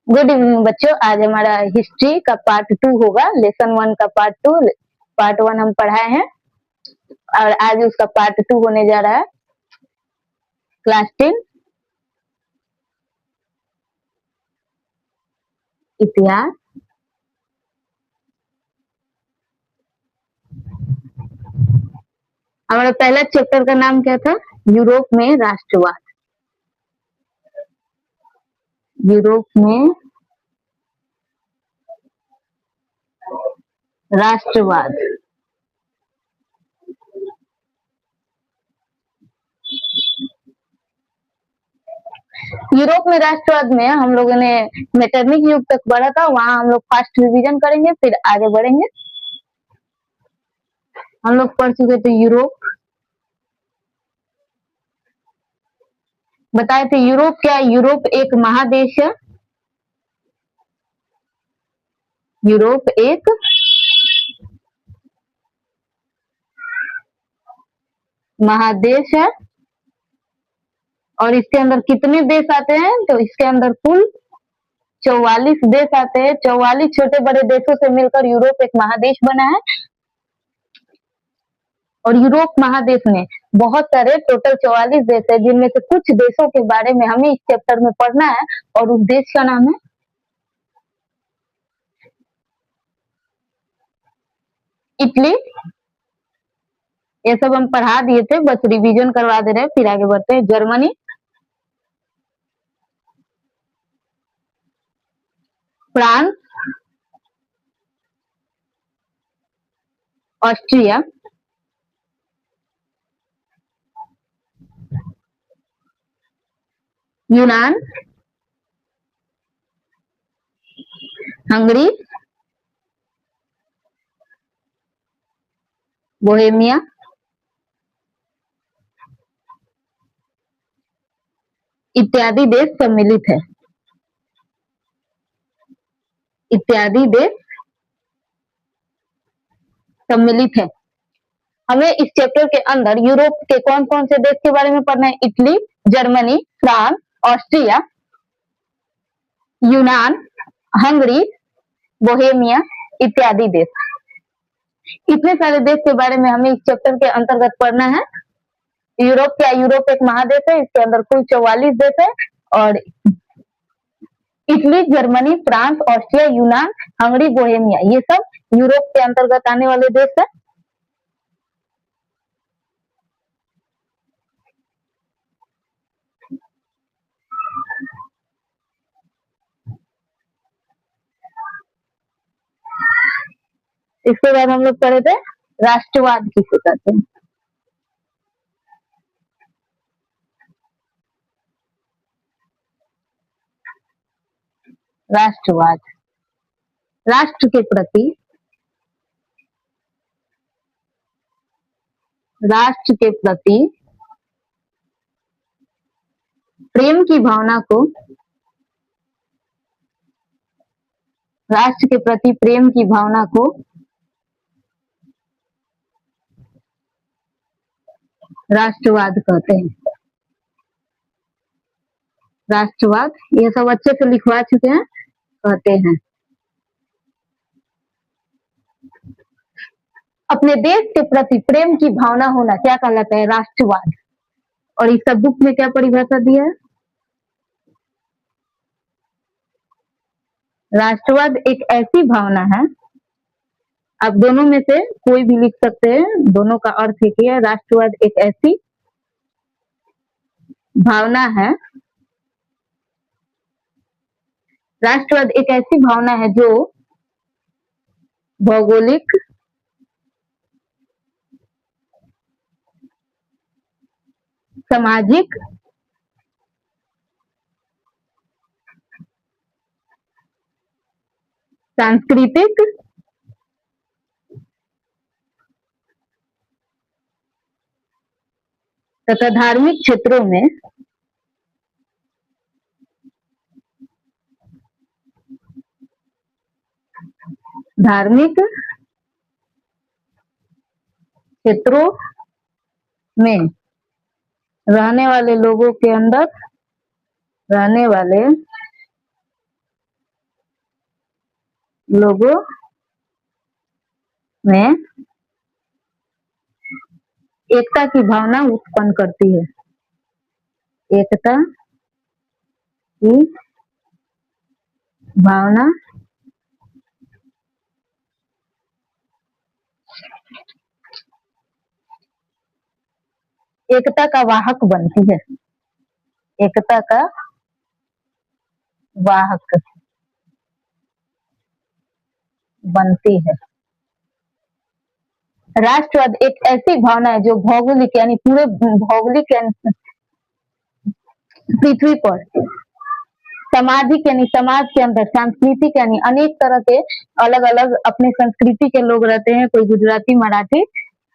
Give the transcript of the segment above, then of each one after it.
Good evening बच्चों। आज हमारा हिस्ट्री का पार्ट 2 होगा। लेसन 1 का पार्ट 2, पार्ट 1 हम पढ़ाए हैं और आज उसका पार्ट 2 होने जा रहा है। क्लास 10 इतिहास। हमारा पहला चैप्टर का नाम क्या था? यूरोप में राष्ट्रवाद। यूरोप में राष्ट्रवाद। यूरोप में राष्ट्रवाद में हम लोगों ने मेटरनिक युग तक पढ़ा था। वहां हम लोग फर्स्ट रिवीजन करेंगे, फिर आगे बढ़ेंगे। हम लोग पढ़ चुके थे यूरोप, बताए थे यूरोप क्या? यूरोप एक महादेश है। यूरोप एक महादेश है और इसके अंदर कितने देश आते हैं? तो इसके अंदर कुल 44 देश आते हैं। 44 छोटे बड़े देशों से मिलकर यूरोप एक महादेश बना है। और यूरोप महादेश में बहुत सारे टोटल 44 देश है, जिनमें से कुछ देशों के बारे में हमें इस चैप्टर में पढ़ना है और उस देश का नाम है इटली। ये सब हम पढ़ा दिए थे, बस रिवीजन करवा दे रहे हैं, फिर आगे बढ़ते हैं। जर्मनी, फ्रांस, ऑस्ट्रिया, यूनान, हंगरी, बोहेमिया, इत्यादि देश सम्मिलित है। इत्यादि देश सम्मिलित है। हमें इस चैप्टर के अंदर यूरोप के कौन कौन से देश के बारे में पढ़ना है? इटली, जर्मनी, फ्रांस, ऑस्ट्रिया, यूनान, हंगरी, बोहेमिया इत्यादि देश। इतने सारे देश के बारे में हमें इस चैप्टर के अंतर्गत पढ़ना है। यूरोप क्या? यूरोप एक महादेश है, इसके अंदर कुल 44 देश है और इटली, जर्मनी, फ्रांस, ऑस्ट्रिया, यूनान, हंगरी, बोहेमिया ये सब यूरोप के अंतर्गत आने वाले देश है। इसके बाद हम लोग पढ़े थे राष्ट्रवाद किसे कहते हैं। राष्ट्रवाद राष्ट्र के प्रति प्रेम की भावना को, राष्ट्र के प्रति प्रेम की भावना को राष्ट्रवाद कहते हैं। राष्ट्रवाद ये सब अच्छे से लिखवा चुके हैं, कहते हैं। अपने देश के प्रति प्रेम की भावना होना क्या कहलाता है? राष्ट्रवाद। और इसका बुक में क्या परिभाषा दिया है? राष्ट्रवाद एक ऐसी भावना है, आप दोनों में से कोई भी लिख सकते हैं, दोनों का अर्थ एक ही है। राष्ट्रवाद एक ऐसी भावना है, राष्ट्रवाद एक ऐसी भावना है जो भौगोलिक, सामाजिक, सांस्कृतिक तथा धार्मिक क्षेत्रों में रहने वाले लोगों के अंदर, रहने वाले लोगों में एकता की भावना उत्पन्न करती है। एकता की भावना एकता का वाहक बनती है। एकता का वाहक बनती है। राष्ट्रवाद एक ऐसी भावना है जो भौगोलिक यानी पूरे भौगोलिक यानी पृथ्वी पर सामाजिक यानी समाज के अंदर, सांस्कृतिक यानी अनेक तरह के अलग-अलग अपने संस्कृति के लोग रहते हैं, कोई गुजराती, मराठी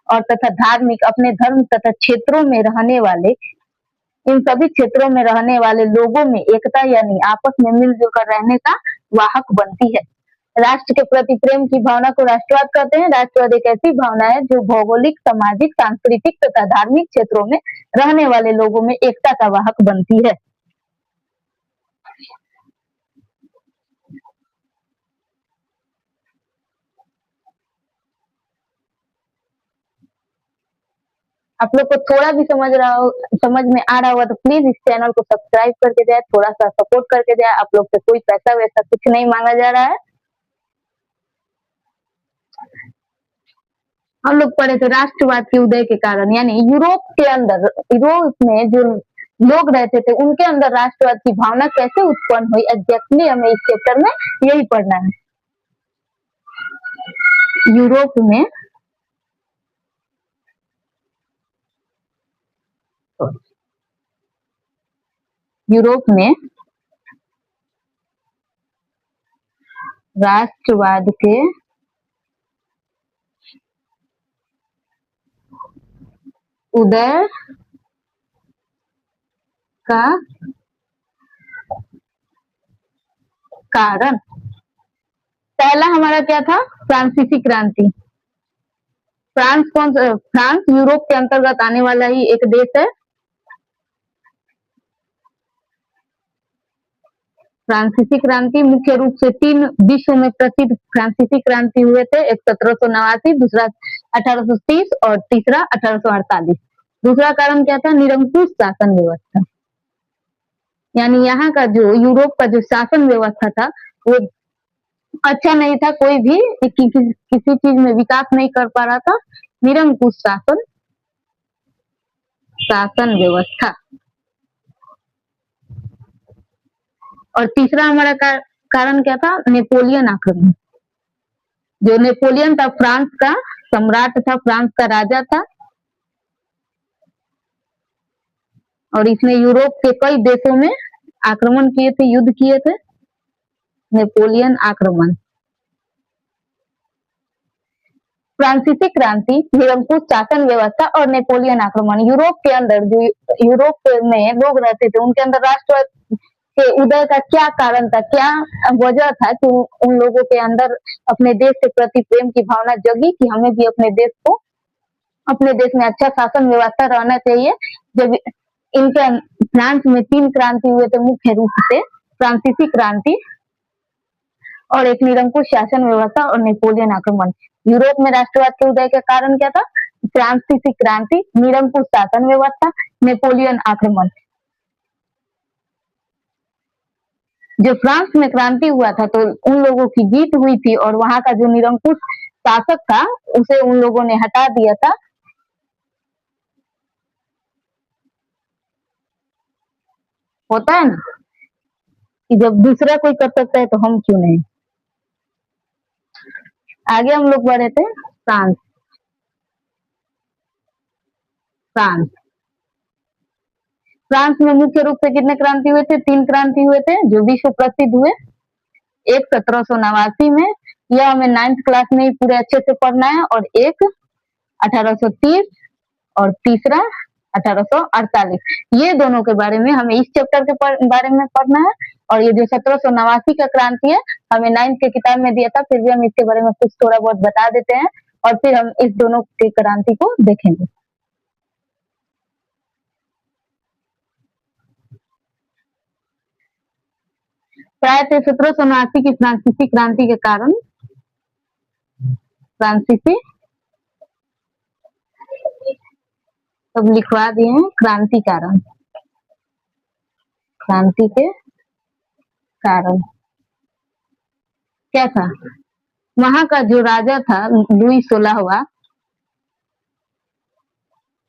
और तथा धार्मिक अपने धर्म तथा क्षेत्रों में रहने वाले, इन सभी क्षेत्रों में रहने वाले लोगों में एकता यानी आपस में मिलजुल कर रहने का वाहक बनती है। राष्ट्र के प्रति प्रेम की भावना को राष्ट्रवाद कहते हैं। राष्ट्रवाद एक ऐसी भावना है जो भौगोलिक, सामाजिक, सांस्कृतिक तथा धार्मिक क्षेत्रों में रहने वाले लोगों में एकता का वाहक बनती है। आप लोग को थोड़ा भी समझ में आ रहा होगा तो प्लीज इस चैनल को सब्सक्राइब करके जाए, थोड़ा सा सपोर्ट करके जाए। आप लोग से कोई पैसा वैसा कुछ नहीं मांगा जा रहा है। हम लोग पढ़े थे राष्ट्रवाद के उदय के कारण, यानी यूरोप के अंदर, यूरोप में जो लोग रहते थे उनके अंदर राष्ट्रवाद की भावना कैसे उत्पन्न हुई, एग्जैक्टली हमें इस चैप्टर में यही पढ़ना है। यूरोप में राष्ट्रवाद के उदय का कारण पहला हमारा क्या था, फ्रांसीसी क्रांति। फ्रांस यूरोप के अंतर्गत आने वाला ही एक देश है। फ्रांसीसी क्रांति मुख्य रूप से 3 विश्व में प्रसिद्ध फ्रांसीसी क्रांति हुए थे, एक 1789, दूसरा 1830 और तीसरा 1848। दूसरा कारण क्या था, निरंकुश शासन व्यवस्था, यानी यहाँ का जो यूरोप का जो शासन व्यवस्था था वो अच्छा नहीं था, कोई भी किसी चीज में विकास नहीं कर पा रहा था। निरंकुश शासन व्यवस्था। और तीसरा हमारा कारण क्या था, नेपोलियन आक्रमण। जो नेपोलियन था फ्रांस का सम्राट था, फ्रांस का राजा था और इसने यूरोप के कई देशों में आक्रमण किए थे, युद्ध किए थे। नेपोलियन आक्रमण। फ्रांसीसी क्रांति, निरंकुश शासन व्यवस्था और नेपोलियन आक्रमण। यूरोप के अंदर जो यूरोप में लोग रहते थे उनके अंदर राष्ट्रवाद के उदय का क्या कारण था, क्या वजह था कि उन लोगों के अंदर अपने देश के प्रति प्रेम की भावना जगी कि हमें भी अपने देश में अच्छा शासन व्यवस्था रहना चाहिए। जब इनके फ्रांस में 3 क्रांति हुए थे मुख्य रूप से, फ्रांसीसी क्रांति और एक निरंकुश शासन व्यवस्था और नेपोलियन आक्रमण। यूरोप में राष्ट्रवाद के उदय का कारण क्या था, फ्रांसीसी क्रांति, निरंकुश शासन व्यवस्था, नेपोलियन आक्रमण। जो फ्रांस में क्रांति हुआ था तो उन लोगों की जीत हुई थी और वहां का जो निरंकुश शासक था उसे उन लोगों ने हटा दिया था। होता है ना कि जब दूसरा कोई कर सकता है तो हम क्यों नहीं। आगे हम लोग बढ़े थे फ्रांस। फ्रांस में मुख्य रूप से कितने क्रांति हुए थे, 3 क्रांति हुए थे जो विश्व प्रसिद्ध हुए। एक 1789 में, यह हमें 9th क्लास में ही पूरे अच्छे से पढ़ना है, और एक 1830 और तीसरा 1848। ये दोनों के बारे में हमें इस चैप्टर के बारे में पढ़ना है। और ये जो 1789 का क्रांति है हमें 9th के किताब में दिया था, फिर भी हम इसके बारे में कुछ थोड़ा बहुत बता देते हैं और फिर हम इस दोनों की क्रांति को देखेंगे। प्रायः 1789 की फ्रांसीसी क्रांति के कारण फ्रांसीसी, सब लिखवा दिए हैं। क्रांति कारण, क्रांति के कारण क्या था? वहां का जो राजा था लुई 16वां,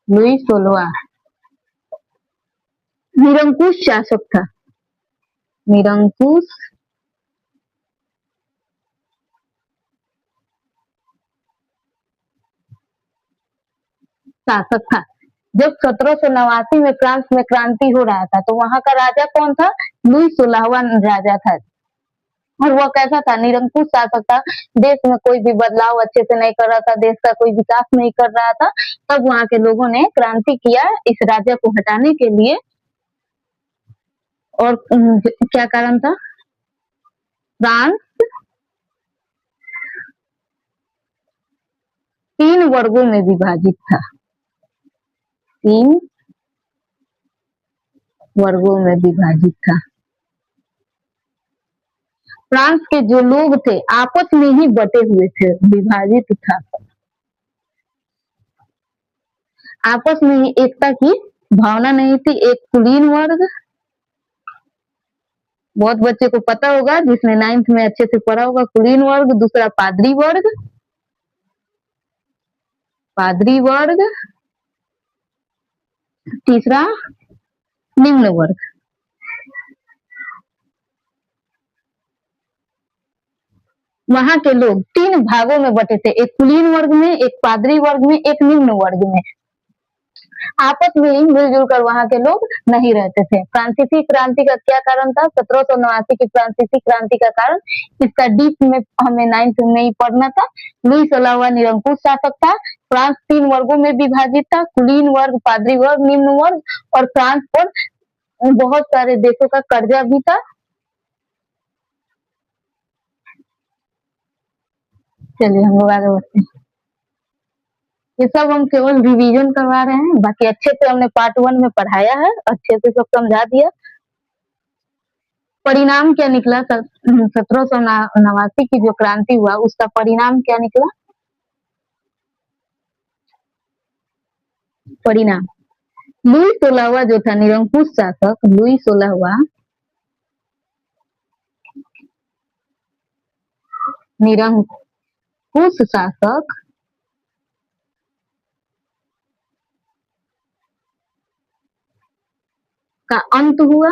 लुई 16वां निरंकुश शासक था। निरंकुश शासक था। जब 1789 में फ्रांस में क्रांति हो रहा था तो वहां का राजा कौन था? लुई 16वां राजा था। और वह कैसा था? निरंकुश शासक था। देश में कोई भी बदलाव अच्छे से नहीं कर रहा था, देश का कोई विकास नहीं कर रहा था। तब वहां के लोगों ने क्रांति किया इस राजा को हटाने के लिए। और क्या कारण था? फ्रांस 3 वर्गों में विभाजित था। 3 वर्गों में विभाजित था। फ्रांस के जो लोग थे आपस में ही बटे हुए थे, विभाजित था। आपस में ही एकता की भावना नहीं थी। एक कुलीन वर्ग, बहुत बच्चे को पता होगा जिसने 9th में अच्छे से पढ़ा होगा, कुलीन वर्ग। दूसरा पादरी वर्ग, पादरी वर्ग। तीसरा निम्न वर्ग। वहां के लोग 3 भागों में बटे थे, एक कुलीन वर्ग में, एक पादरी वर्ग में, एक निम्न वर्ग में। आपस में ही मिलजुल कर वहां के लोग नहीं रहते थे। फ्रांसीसी क्रांति का क्या कारण था? 1789 की फ्रांसीसी क्रांति का कारण, इसका डीप में हमें 9th में ही पढ़ना था। लुई 16वां निरंकुश शासक था। फ्रांस 3 वर्गों में विभाजित था, कुलीन वर्ग, पादरी वर्ग, निम्न वर्ग। और फ्रांस पर बहुत सारे देशों का कर्जा भी था। चलिए हम लोग आगे बढ़ते हैं। ये सब हम केवल रिवीजन करवा रहे हैं, बाकी अच्छे से हमने पार्ट 1 में पढ़ाया है, अच्छे से सब समझा दिया। परिणाम क्या निकला? 1789 की जो क्रांति हुआ उसका परिणाम क्या निकला? परिणाम, लुई 16वां जो था निरंकुश शासक, लुई 16वां निरंकुश शासक का अंत हुआ,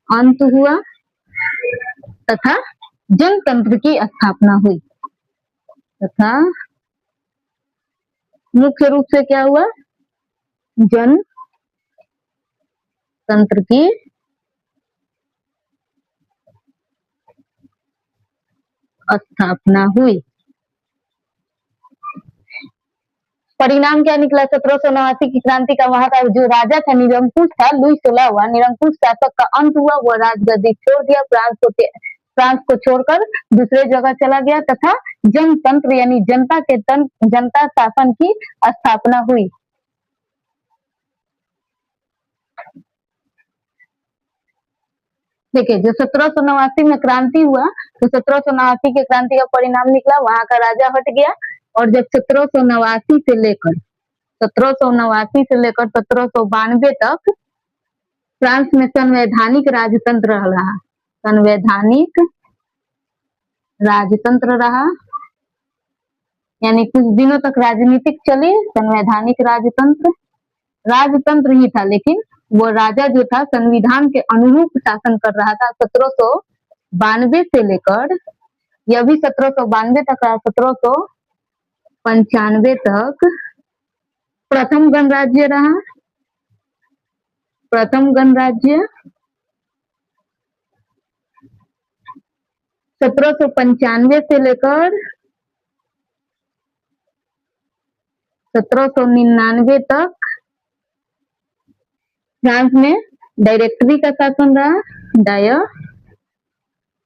अंत हुआ तथा जनतंत्र की स्थापना हुई। तथा मुख्य रूप से क्या हुआ? जनतंत्र की स्थापना हुई। परिणाम क्या निकला 1789 की क्रांति का? वहां का जो राजा था निरंकुश था, लुई 16वां निरंकुश शासक का अंत हुआ। वह राजगद्दी छोड़ दिया, फ्रांस को छोड़कर दूसरे जगह चला गया तथा जनतंत्र यानी जनता शासन की स्थापना हुई। देखिए, जो 1789 में क्रांति हुआ तो 1789 के क्रांति का परिणाम निकला, वहां का राजा हट गया। और जब 1789 से लेकर 1792 तक फ्रांस में संवैधानिक राजतंत्र रहा। संवैधानिक राजतंत्र रहा, यानी कुछ दिनों तक राजनीतिक चली। संवैधानिक राजतंत्र, राजतंत्र ही था लेकिन वो राजा जो था संविधान के अनुरूप शासन कर रहा था। 1792 से लेकर, यह भी 1792 तक रहा, 1795 तक प्रथम गणराज्य रहा। प्रथम गणराज्य 1795 से लेकर 1799 तक फ्रांस में डायरेक्टरी का शासन रहा।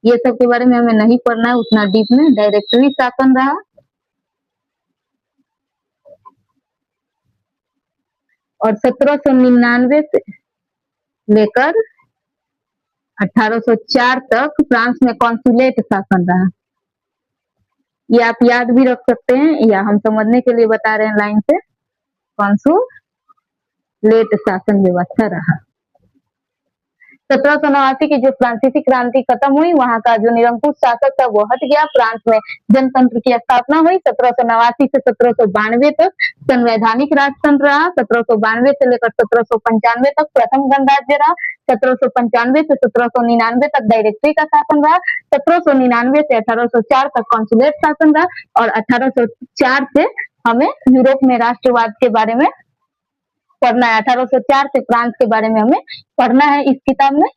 ये सब के बारे में हमें नहीं पढ़ना है उतना डीप में। डायरेक्टरी शासन रहा। और 1799 से लेकर 1804 तक फ्रांस में कॉन्सुलेट शासन रहा। ये आप याद भी रख सकते हैं या हम समझने के लिए बता रहे हैं लाइन से। कॉन्सुलेट शासन व्यवस्था रहा। 1789 की जो फ्रांसीसी क्रांति खत्म हुई, वहां का जो निरंकुश शासक था वो हट गया। फ्रांस में जनतंत्र की स्थापना हुई। 1789 से 1792 तक संवैधानिक राजतंत्र रहा। 1792 से लेकर 1795 तक प्रथम गणराज्य रहा। 1795 से 1799 तक डायरेक्टरी का शासन रहा। 1799 से 1804 तक कॉन्सुलेट शासन रहा। और 1804 से हमें यूरोप में राष्ट्रवाद के बारे में पढ़ना है। 1804 से फ्रांस के बारे में हमें पढ़ना है इस किताब में।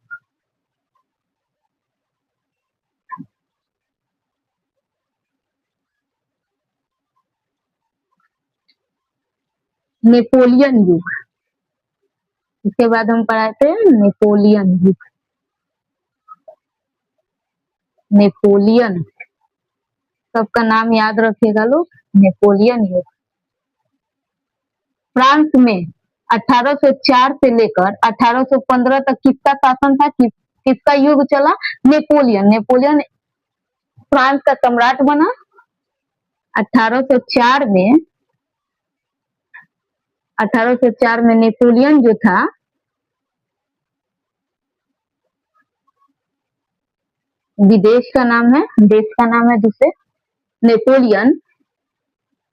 नेपोलियन युग, इसके बाद हम पढ़ाते हैं नेपोलियन युग। नेपोलियन, सबका नाम याद रखिएगा लोग। नेपोलियन युग फ्रांस में 1804 से लेकर 1815 तक किसका शासन था, किसका युग चला? नेपोलियन। नेपोलियन फ्रांस का सम्राट बना। 1804 में नेपोलियन जो था विदेश का नाम है, देश का नाम है दूसरे। नेपोलियन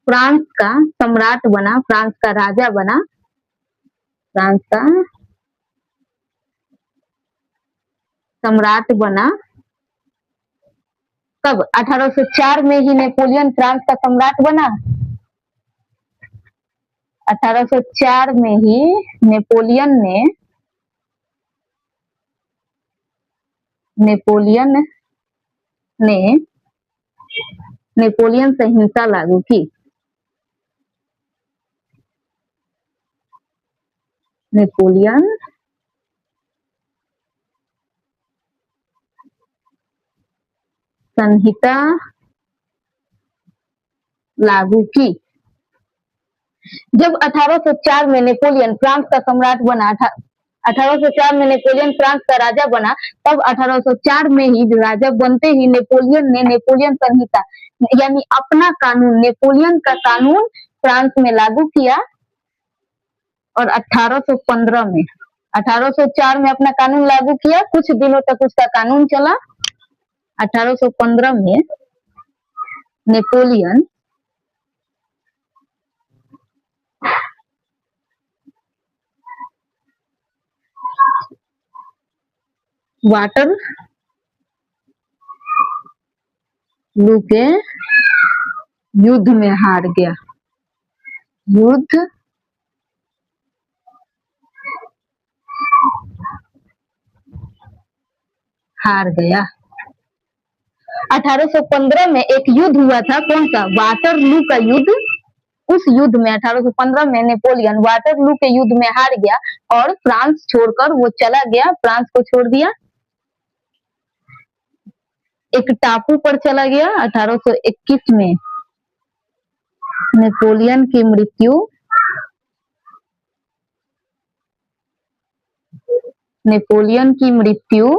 फ्रांस का सम्राट बना, फ्रांस का राजा बना। फ्रांस का सम्राट बना कब? 1804 में ही नेपोलियन फ्रांस का सम्राट बना। 1804 में ही नेपोलियन संहिता लागू की। नेपोलियन संहिता लागू की। जब 1804 में नेपोलियन फ्रांस का सम्राट बना, 1804 में नेपोलियन फ्रांस का राजा बना, तब 1804 में ही राजा बनते ही नेपोलियन ने नेपोलियन संहिता यानी अपना कानून, नेपोलियन का कानून फ्रांस में लागू किया। और 1815 में, 1804 में अपना कानून लागू किया, कुछ दिनों तक उसका कानून चला। 1815 में नेपोलियन वाटरलू के युद्ध में हार गया। युद्ध हार गया। 1815 में एक युद्ध हुआ था, कौन सा? वाटरलू का युद्ध। उस युद्ध में 1815 में नेपोलियन वाटरलू के युद्ध में हार गया और फ्रांस छोड़कर वो चला गया, फ्रांस को छोड़ दिया, एक टापू पर चला गया। 1821 में नेपोलियन की मृत्यु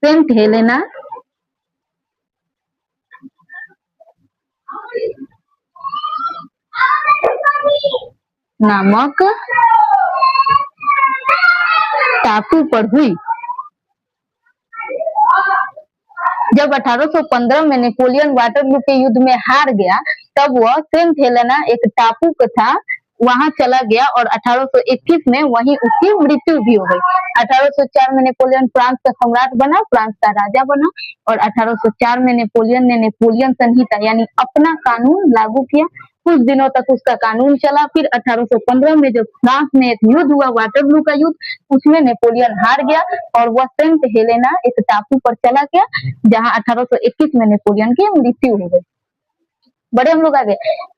सेंट हेलेना नामक टापू पर हुई। जब 1815 में नेपोलियन वाटरलू के युद्ध में हार गया, तब वह सेंट हेलेना एक टापू था, वहां चला गया और 1821 में वहीं उसकी मृत्यु भी हो गई। 1804 में नेपोलियन फ्रांस का सम्राट बना, फ्रांस का राजा बना और 1804 में नेपोलियन ने नेपोलियन संहिता यानी अपना कानून लागू किया। कुछ दिनों तक उसका कानून चला। फिर 1815 में जब फ्रांस में एक युद्ध हुआ, वाटरलू का युद्ध, उसमें नेपोलियन हार गया और वह सेंट हेलेना एक टापू पर चला गया, जहां 1821 में नेपोलियन की मृत्यु हो गई। बड़े हम लोग आगे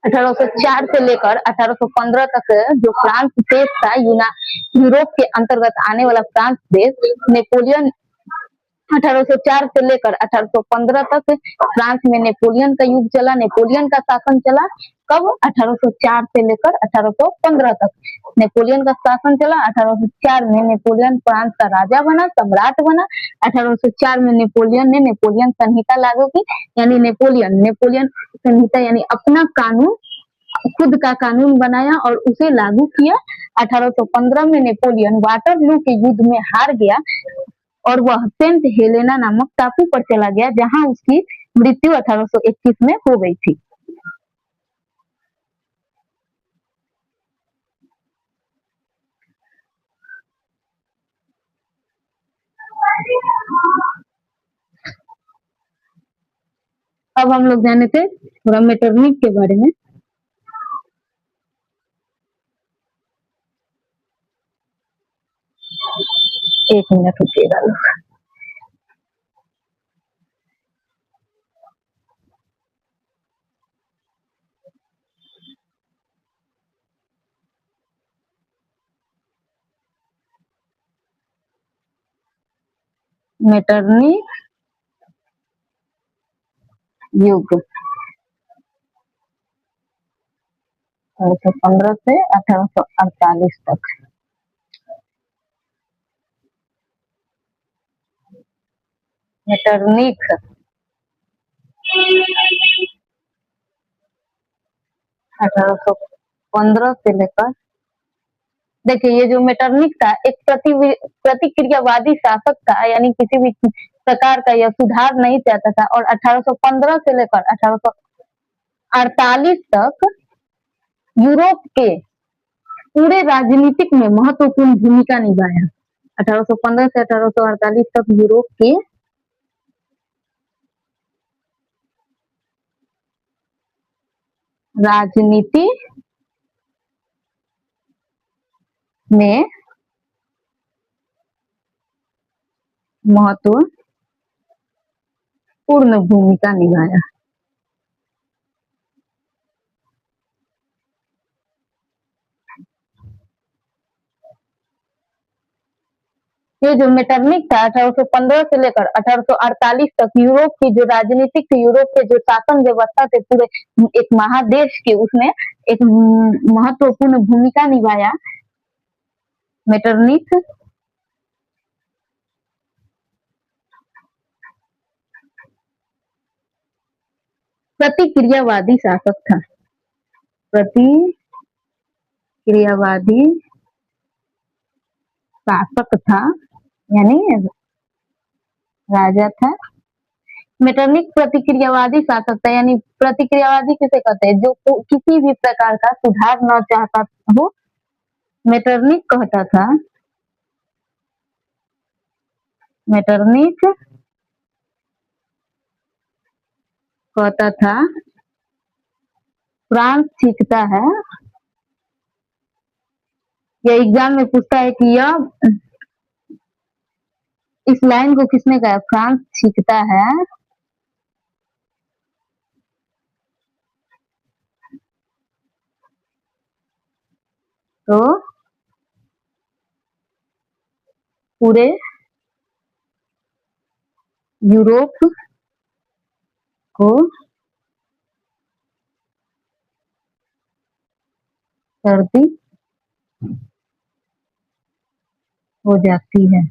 1804 से लेकर 1815 तक जो फ्रांस देश था, यूरोप के अंतर्गत आने वाला फ्रांस देश, नेपोलियन 1804 से लेकर 1815 तक फ्रांस में नेपोलियन का युग चला, नेपोलियन का शासन चला। कब? 1804 से लेकर 1815 तक नेपोलियन का शासन चला। 1804 में नेपोलियन फ्रांस का राजा बना, सम्राट बना। 1804 में नेपोलियन ने नेपोलियन संहिता लागू की, यानी नेपोलियन संहिता यानी अपना कानून, खुद का कानून बनाया और उसे लागू किया। 1815 में नेपोलियन वाटरलू के युद्ध में हार गया और वह सेंट हेलेना नामक टापू पर चला गया, जहां उसकी मृत्यु 1821 में हो गई थी। अब हम लोग जाने थे थोड़ा मेटरनिक के बारे में। एक मिनट रुकिएगा लोग। मेटरनिक युग 1815 से 1848 तक। मेटरनिक 1815 से लेकर, देखिए ये जो मेटरनिक था एक प्रतिक्रियावादी शासक था, यानी किसी भी प्रकार का यह सुधार नहीं चाहता था। और 1815 से लेकर 1848 तक यूरोप के पूरे राजनीतिक में महत्वपूर्ण भूमिका निभाया। 1815 से 1848 तक यूरोप के राजनीति में महत्वपूर्ण भूमिका निभाया। ये जो मेटरनिक था 1815 से लेकर 1848 तक यूरोप की जो राजनीतिक थी, यूरोप के जो शासन व्यवस्था थे पूरे एक महादेश के, उसमें एक महत्वपूर्ण भूमिका निभाया। मेटरनिक प्रतिक्रियावादी शासक था, प्रतिक्रियावादी शासक था यानी राजा था। मेटरनिक प्रतिक्रियावादी शासक था, यानी प्रतिक्रियावादी किसे कहते हैं? जो किसी भी प्रकार का सुधार न चाहता हो, मेटरनिक कहता था। मेटरनिक कहता था फ्रांस सीखता है। यह एग्जाम में पूछता है कि यह इस लाइन को किसने कहा? फ्रांस सीखता है तो पूरे यूरोप को सर्दी हो जाती है।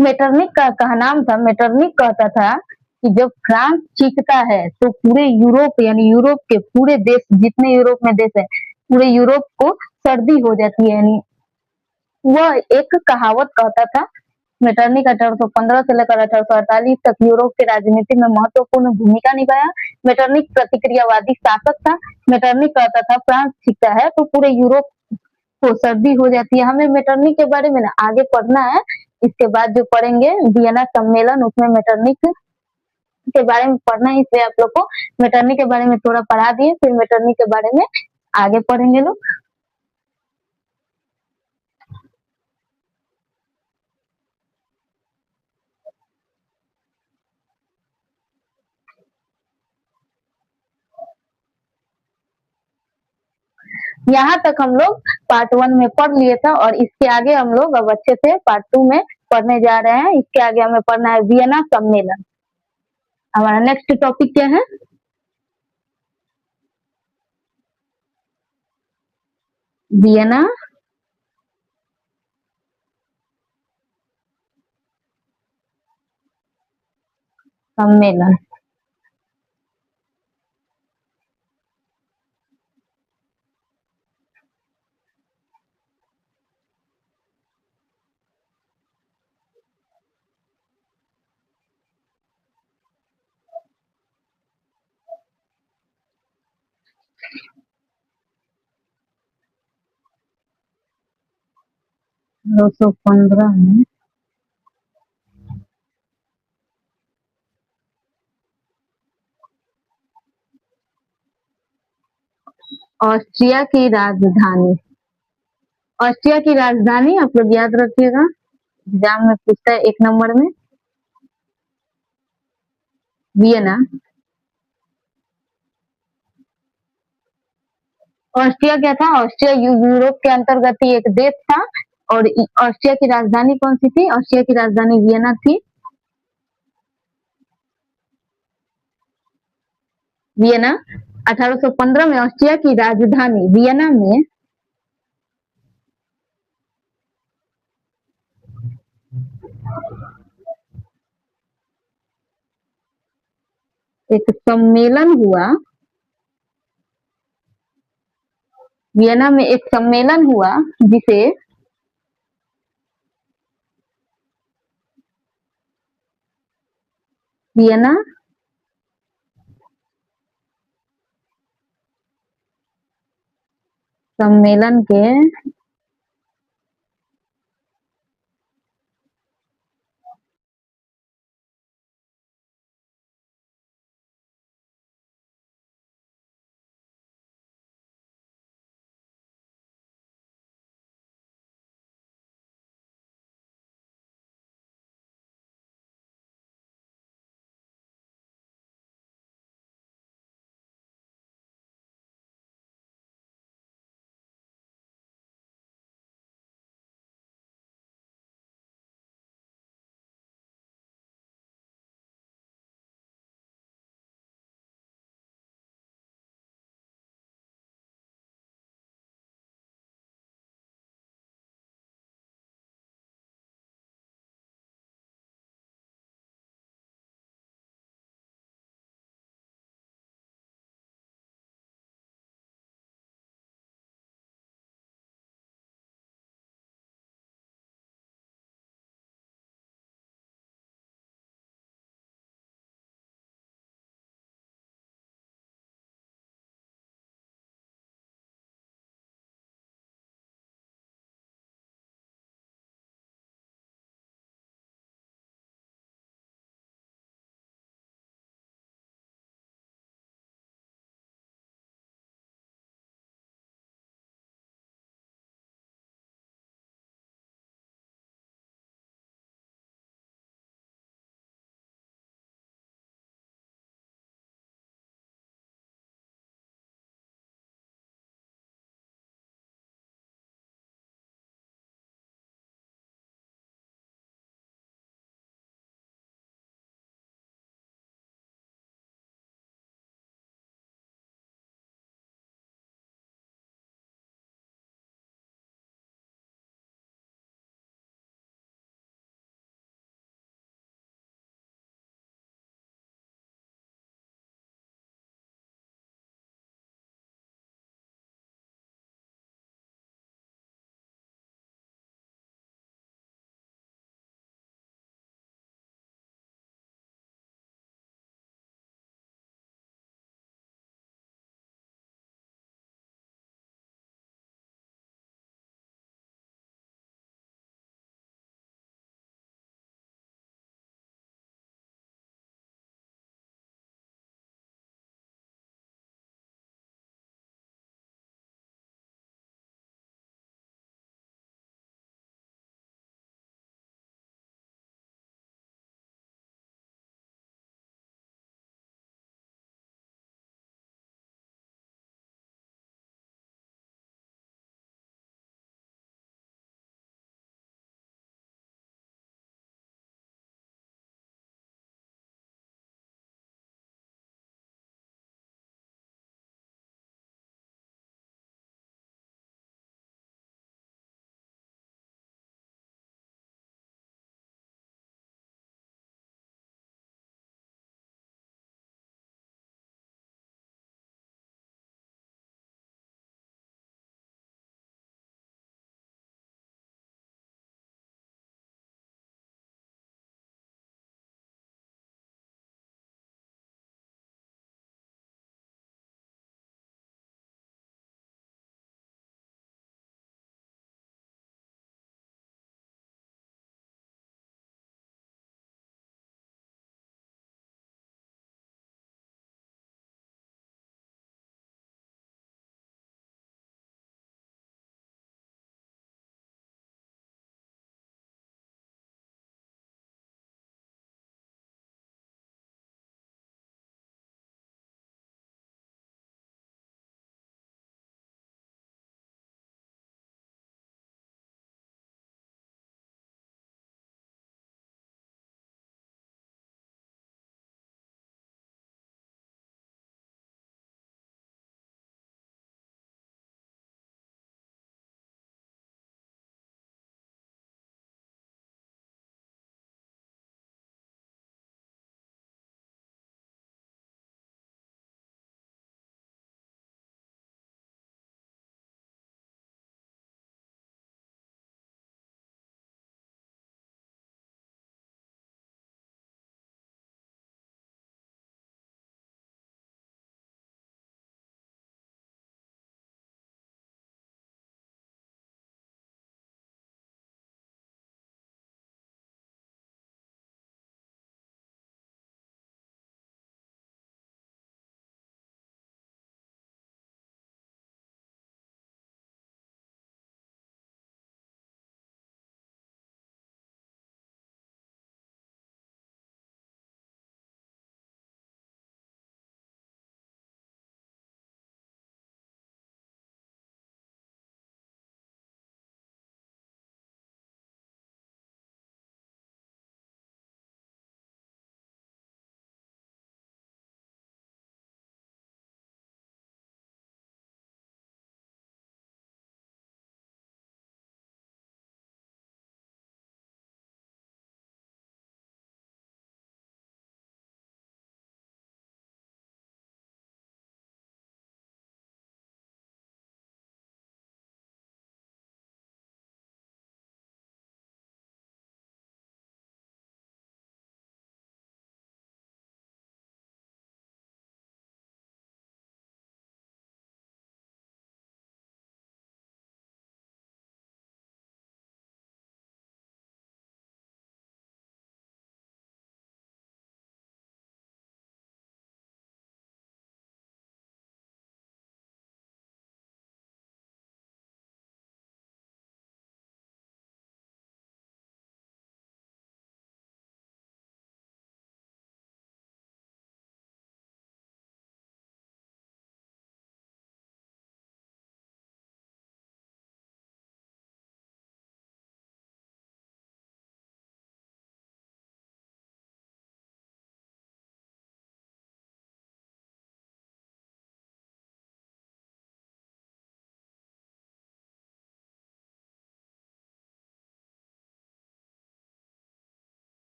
मेटरनिक का कहनाम था, मेटरनिक कहता था कि जब फ्रांस चीखता है तो पूरे यूरोप यानी यूरोप के पूरे देश, जितने यूरोप में देश है, पूरे यूरोप को सर्दी हो जाती है। यानी वह एक कहावत कहता था। मेटरनिक 1815 से लेकर 1848 तक यूरोप के राजनीति में महत्वपूर्ण भूमिका निभाया। मेटरनिक प्रतिक्रियावादी शासक था। मेटरनिक कहता था फ्रांस चीखता है तो पूरे यूरोप को सर्दी हो जाती है। हमें मेटरनिक के बारे में ना आगे पढ़ना है, इसके बाद जो पढ़ेंगे वियना सम्मेलन, उसमें मेटरनिक के बारे में पढ़ना है, इसलिए आप लोग को मेटरनिक के बारे में थोड़ा पढ़ा दिए, फिर मेटरनिक के बारे में आगे पढ़ेंगे लोग। यहाँ तक हम लोग पार्ट 1 में पढ़ लिए था और इसके आगे हम लोग अब अच्छे से पार्ट 2 में पढ़ने जा रहे हैं। इसके आगे हमें पढ़ना है वियना सम्मेलन। हमारा नेक्स्ट टॉपिक क्या है? वियना सम्मेलन। दो सौ 15 में ऑस्ट्रिया की राजधानी। ऑस्ट्रिया की राजधानी आप लोग याद रखिएगा, एग्जाम में पूछता है 1 नंबर में, वियना। ऑस्ट्रिया क्या था? ऑस्ट्रिया यूरोप के अंतर्गत ही एक देश था। और ऑस्ट्रिया की राजधानी कौन सी थी? ऑस्ट्रिया की राजधानी वियना थी। वियना 1815 में ऑस्ट्रिया की राजधानी वियना में एक सम्मेलन हुआ। वियना में एक सम्मेलन हुआ जिसे वियना सम्मेलन के